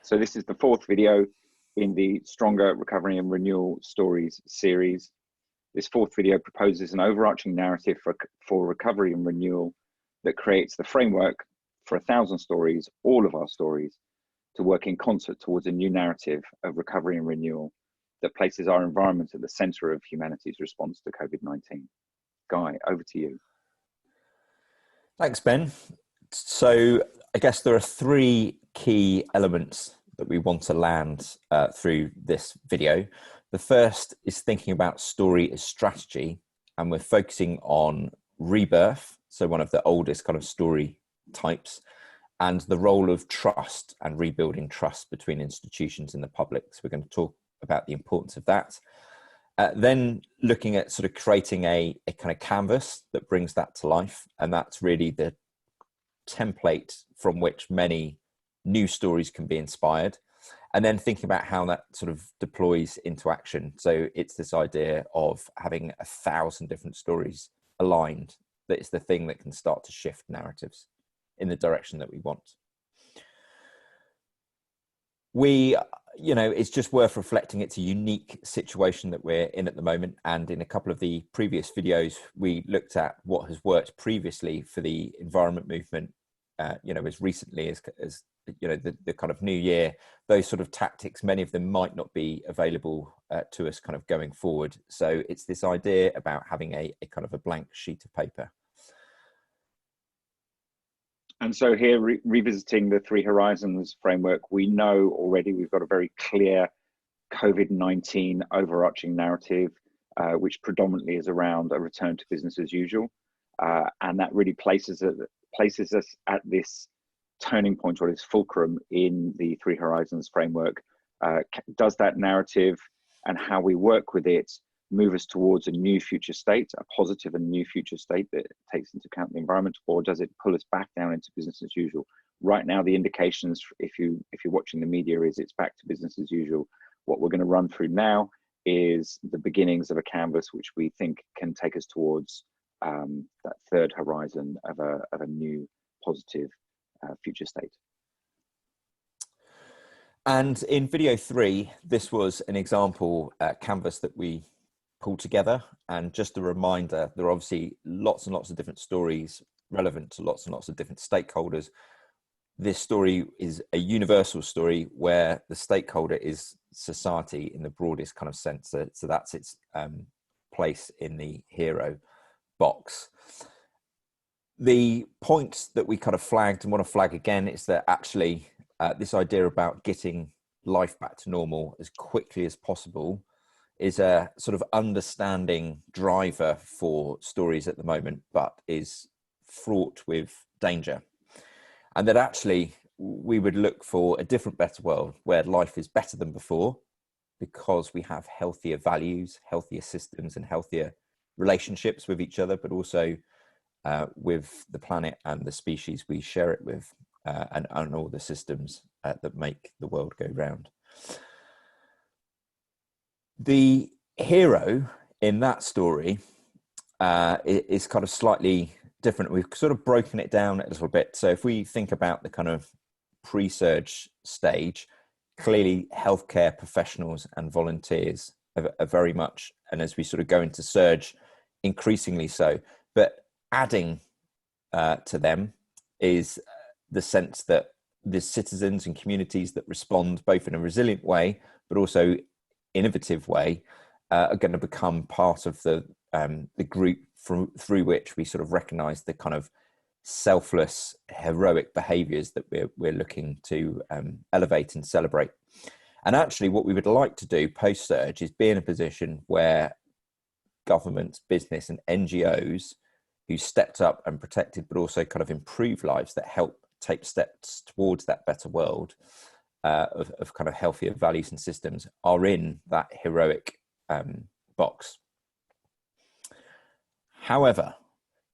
So this is the fourth video in the Stronger Recovery and Renewal Stories series. This fourth video proposes an overarching narrative for recovery and renewal that creates the framework for 1,000 stories, all of our stories, to work in concert towards a new narrative of recovery and renewal that places our environment at the center of humanity's response to COVID-19. Guy, over to you. Thanks, Ben. So I guess there are three key elements that we want to land through this video. The first is thinking about story as strategy, and we're focusing on rebirth, so one of the oldest kind of story types, and the role of trust and rebuilding trust between institutions and the public. So we're going to talk about the importance of that. Then looking at sort of creating a kind of canvas that brings that to life, and that's really the template from which many new stories can be inspired, and then thinking about how that sort of deploys into action. So it's this idea of having 1,000 different stories aligned that is the thing that can start to shift narratives in the direction that we want. It's just worth reflecting. It's a unique situation that we're in at the moment. And in a couple of the previous videos, we looked at what has worked previously for the environment movement, as recently as the kind of new year. Those sort of tactics, many of them might not be available to us kind of going forward. So it's this idea about having a kind of a blank sheet of paper. And so here, revisiting the Three Horizons framework, we know already we've got a very clear COVID-19 overarching narrative, which predominantly is around a return to business as usual. And that really places us at this turning point, or this fulcrum in the Three Horizons framework. Does that narrative and how we work with it move us towards a new future state, a positive and new future state that takes into account the environment, or does it pull us back down into business as usual? Right now, the indications, if you're watching the media, is it's back to business as usual. What we're going to run through now is the beginnings of a canvas which we think can take us towards that third horizon of a new positive future state. And in video 3, this was an example canvas that we pulled together. And just a reminder, there are obviously lots and lots of different stories relevant to lots and lots of different stakeholders. This story is a universal story where the stakeholder is society in the broadest kind of sense. So that's its place in the hero box. The point that we kind of flagged and want to flag again is that actually this idea about getting life back to normal as quickly as possible is a sort of understanding driver for stories at the moment, but is fraught with danger. And that actually we would look for a different, better world where life is better than before, because we have healthier values, healthier systems, and healthier relationships with each other, but also with the planet and the species we share it with, and all the systems that make the world go round. The hero in that story is kind of slightly different. We've sort of broken it down a little bit. So if we think about the kind of pre-surge stage, clearly healthcare professionals and volunteers are very much, and as we sort of go into surge, increasingly so. But adding to them is the sense that the citizens and communities that respond both in a resilient way, but also innovative way, are going to become part of the group through which we sort of recognize the kind of selfless, heroic behaviors that we're looking to elevate and celebrate. And actually what we would like to do post-surge is be in a position where governments, business and NGOs who stepped up and protected, but also kind of improved lives that help take steps towards that better world of kind of healthier values and systems, are in that heroic box. However,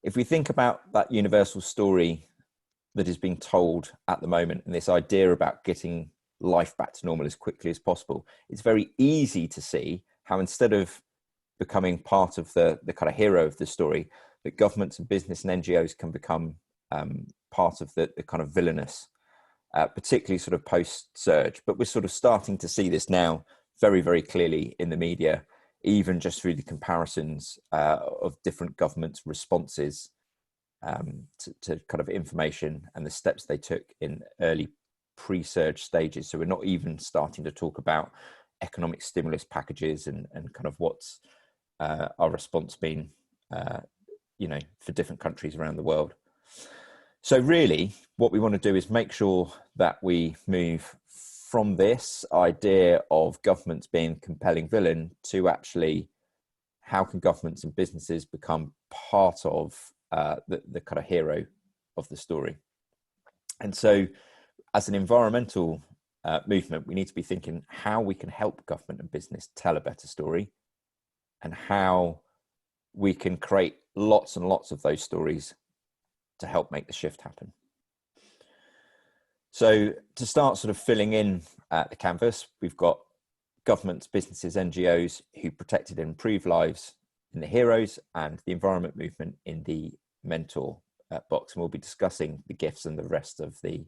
if we think about that universal story that is being told at the moment, and this idea about getting life back to normal as quickly as possible, it's very easy to see how, instead of becoming part of the kind of hero of the story, that governments and business and NGOs can become part of the kind of villainous particularly sort of post-surge. But we're sort of starting to see this now very, very clearly in the media, even just through the comparisons of different governments' responses to kind of information and the steps they took in early pre-surge stages. So we're not even starting to talk about economic stimulus packages and kind of what's our response been, for different countries around the world. So really what we want to do is make sure that we move from this idea of governments being compelling villain to actually how can governments and businesses become part of the kind of hero of the story. And so as an environmental movement, we need to be thinking how we can help government and business tell a better story, and how we can create lots and lots of those stories to help make the shift happen. So to start sort of filling in the canvas, we've got governments, businesses, NGOs who protected and improved lives in the heroes, and the environment movement in the mentor box. And we'll be discussing the gifts and the rest of the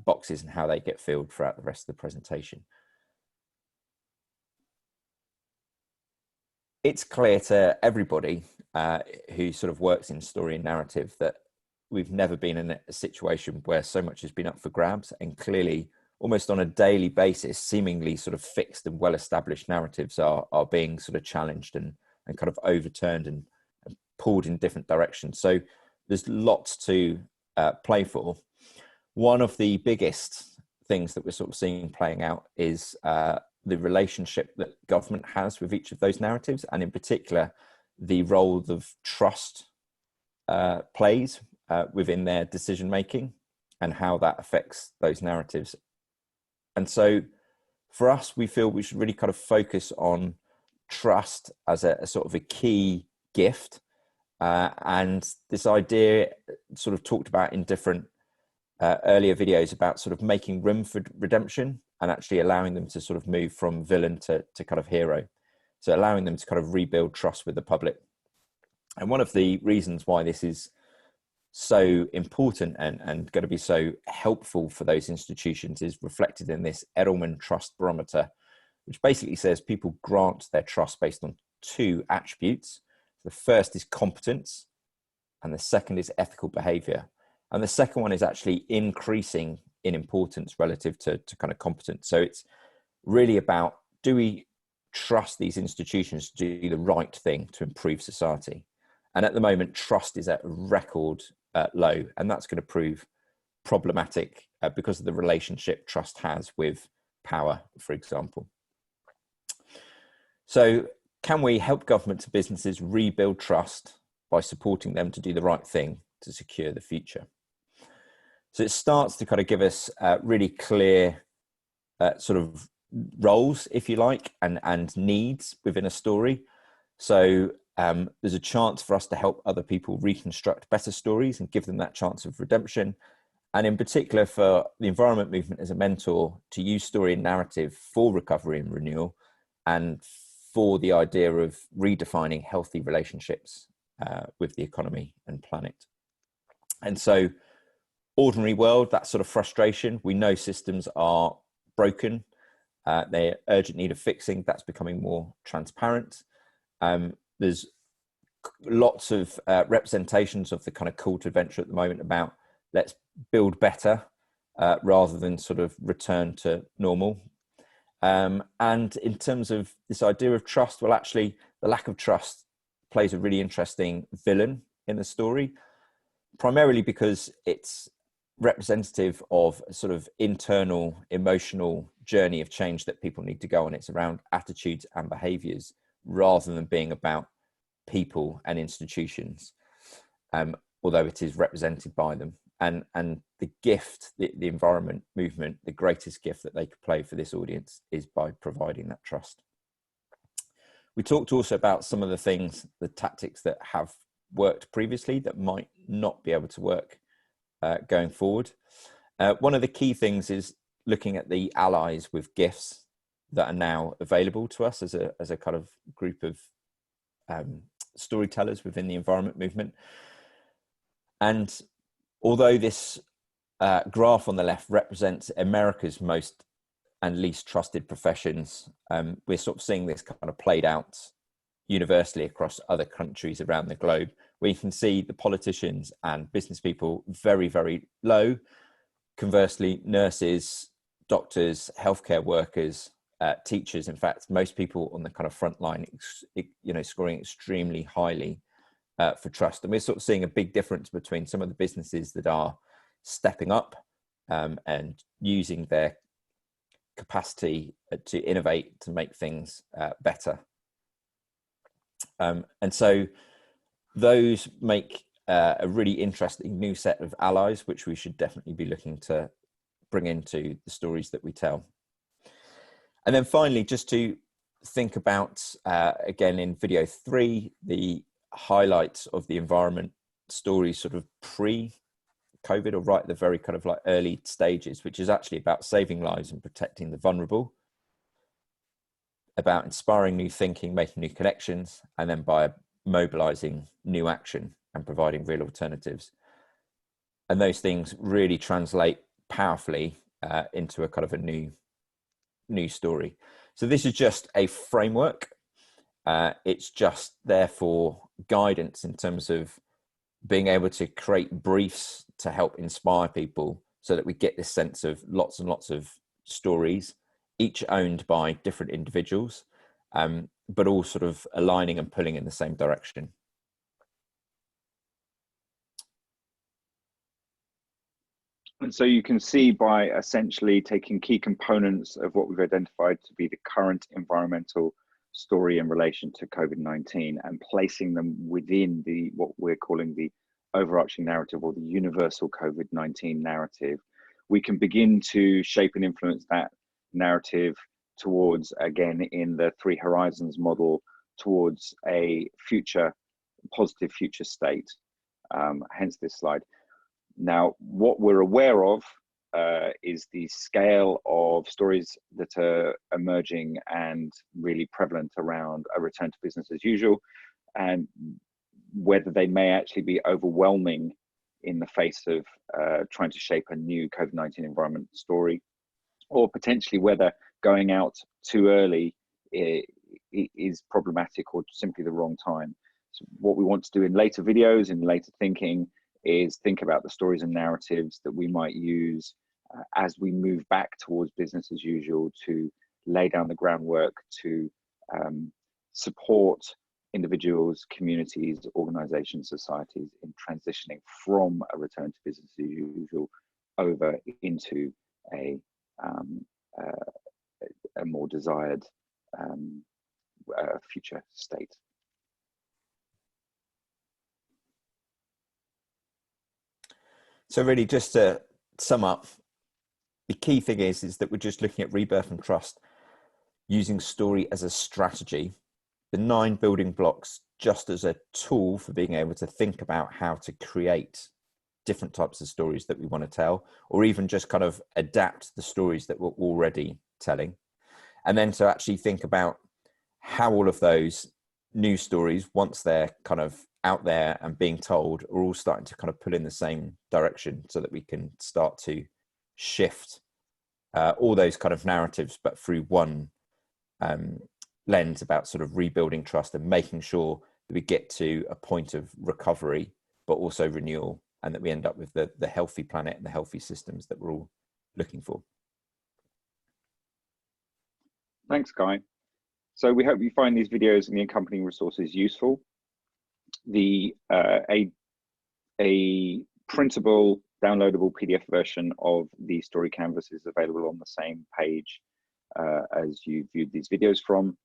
boxes and how they get filled throughout the rest of the presentation. It's clear to everybody who sort of works in story and narrative that we've never been in a situation where so much has been up for grabs, and clearly almost on a daily basis, seemingly sort of fixed and well-established narratives are being sort of challenged and kind of overturned and pulled in different directions. So there's lots to play for. One of the biggest things that we're sort of seeing playing out is the relationship that government has with each of those narratives, and in particular, the role of trust plays within their decision making and how that affects those narratives. And so for us, we feel we should really kind of focus on trust as a sort of a key gift. And this idea sort of talked about in different earlier videos about sort of making room for redemption and actually allowing them to sort of move from villain to kind of hero. So allowing them to kind of rebuild trust with the public. And one of the reasons why this is so important and going to be so helpful for those institutions is reflected in this Edelman Trust Barometer, which basically says people grant their trust based on two attributes. The first is competence, and the second is ethical behavior. And the second one is actually increasing in importance relative to kind of competence. So it's really about, do we trust these institutions to do the right thing to improve society? And at the moment, trust is at record low, and that's going to prove problematic because of the relationship trust has with power, for example. So can we help governments and businesses rebuild trust by supporting them to do the right thing to secure the future? So it starts to kind of give us really clear sort of roles, if you like, and needs within a story. So there's a chance for us to help other people reconstruct better stories and give them that chance of redemption. And in particular for the environment movement as a mentor, to use story and narrative for recovery and renewal, and for the idea of redefining healthy relationships with the economy and planet. And so ordinary world, that sort of frustration, we know systems are broken, they're urgent need of fixing, that's becoming more transparent. There's lots of representations of the kind of call to adventure at the moment about let's build better rather than sort of return to normal. And in terms of this idea of trust, well, actually, the lack of trust plays a really interesting villain in the story, primarily because it's representative of a sort of internal emotional journey of change that people need to go on. It's around attitudes and behaviors rather than being about people and institutions, although it is represented by them. And the gift, the environment movement, the greatest gift that they could play for this audience is by providing that trust. We talked also about some of the things, the tactics that have worked previously that might not be able to work going forward. One of the key things is looking at the allies with gifts that are now available to us as a kind of group of storytellers within the environment movement. And although this graph on the left represents America's most and least trusted professions. We're sort of seeing this kind of played out universally across other countries around the globe, where you can see the politicians and business people very, very low. Conversely, nurses, doctors, healthcare workers, teachers, in fact, most people on the kind of front line, scoring extremely highly for trust. And we're sort of seeing a big difference between some of the businesses that are stepping up and using their capacity to innovate, to make things better. And so those make a really interesting new set of allies, which we should definitely be looking to bring into the stories that we tell. And then finally, just to think about, again, in video 3, the highlights of the environment stories sort of pre-COVID, or right at the very kind of like early stages, which is actually about saving lives and protecting the vulnerable, about inspiring new thinking, making new connections, and then by mobilizing new action and providing real alternatives. And those things really translate powerfully into a kind of a new story. So this is just a framework. It's just therefore guidance in terms of being able to create briefs to help inspire people, so that we get this sense of lots and lots of stories, each owned by different individuals, but all sort of aligning and pulling in the same direction. And so you can see, by essentially taking key components of what we've identified to be the current environmental story in relation to COVID-19 and placing them within what we're calling the overarching narrative, or the universal COVID-19 narrative, we can begin to shape and influence that narrative towards, again, in the 3 horizons model, towards a positive future state, hence this slide. Now, what we're aware of is the scale of stories that are emerging and really prevalent around a return to business as usual, and whether they may actually be overwhelming in the face of trying to shape a new COVID-19 environment story, or potentially whether going out too early is problematic or simply the wrong time. So what we want to do in later videos, in later thinking, is think about the stories and narratives that we might use as we move back towards business as usual, to lay down the groundwork to support individuals, communities, organizations, societies in transitioning from a return to business as usual over into a more desired future state. So really, just to sum up, the key thing is that we're just looking at rebirth and trust, using story as a strategy, the 9 building blocks just as a tool for being able to think about how to create different types of stories that we want to tell, or even just kind of adapt the stories that we're already telling. And then to actually think about how all of those new stories, once they're kind of out there and being told, are all starting to kind of pull in the same direction, so that we can start to shift all those kind of narratives, but through one lens, about sort of rebuilding trust and making sure that we get to a point of recovery, but also renewal, and that we end up with the healthy planet and the healthy systems that we're all looking for. Thanks, Guy. So we hope you find these videos and the accompanying resources useful. A printable, downloadable PDF version of the story canvas is available on the same page as you viewed these videos from.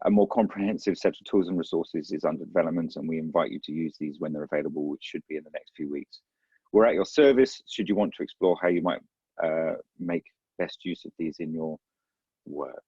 A more comprehensive set of tools and resources is under development, and we invite you to use these when they're available, which should be in the next few weeks. We're at your service should you want to explore how you might make best use of these in your work.